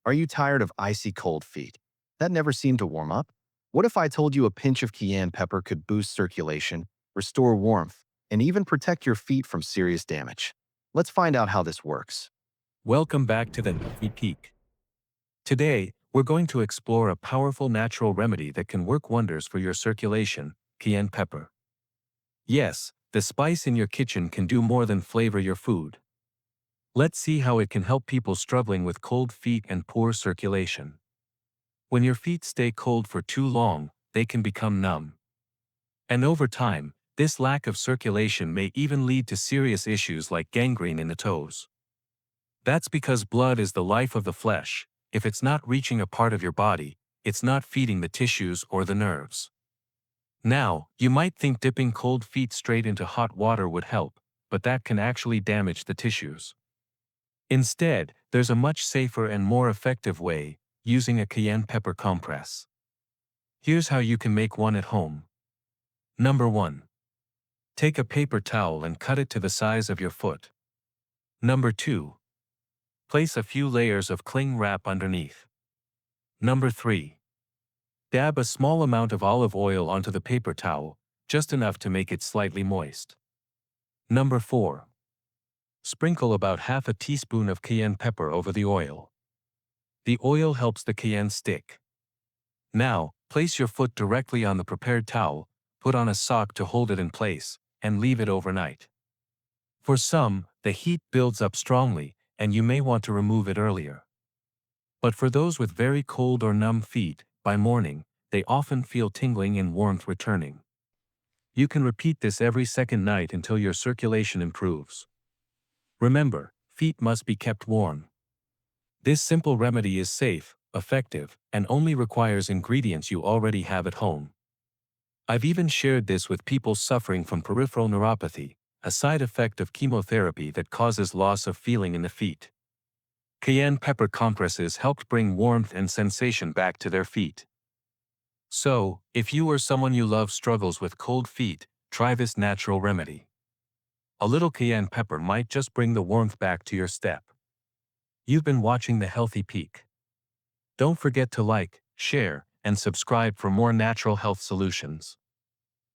Are you tired of icy cold feet that never seem to warm up? What if I told you a pinch of cayenne pepper could boost circulation, restore warmth, and even protect your feet from serious damage? Let's find out how this works. Welcome back to the Healthy Peak. Today, we're going to explore a powerful natural remedy that can work wonders for your circulation, cayenne pepper. Yes, the spice in your kitchen can do more than flavor your food. Let's see how it can help people struggling with cold feet and poor circulation. When your feet stay cold for too long, they can become numb. And over time, this lack of circulation may even lead to serious issues like gangrene in the toes. That's because blood is the life of the flesh. If it's not reaching a part of your body, it's not feeding the tissues or the nerves. Now, you might think dipping cold feet straight into hot water would help, but that can actually damage the tissues. Instead, there's a much safer and more effective way, using a cayenne pepper compress. Here's how you can make one at home. Number 1. Take a paper towel and cut it to the size of your foot. Number 2. Place a few layers of cling wrap underneath. Number 3. Dab a small amount of olive oil onto the paper towel, just enough to make it slightly moist. Number 4. Sprinkle about half a teaspoon of cayenne pepper over the oil. The oil helps the cayenne stick. Now, place your foot directly on the prepared towel, put on a sock to hold it in place, and leave it overnight. For some, the heat builds up strongly, and you may want to remove it earlier. But for those with very cold or numb feet, by morning, they often feel tingling and warmth returning. You can repeat this every second night until your circulation improves. Remember, feet must be kept warm. This simple remedy is safe, effective, and only requires ingredients you already have at home. I've even shared this with people suffering from peripheral neuropathy, a side effect of chemotherapy that causes loss of feeling in the feet. Cayenne pepper compresses helped bring warmth and sensation back to their feet. So, if you or someone you love struggles with cold feet, try this natural remedy. A little cayenne pepper might just bring the warmth back to your step. You've been watching The Healthy Peak. Don't forget to like, share, and subscribe for more natural health solutions.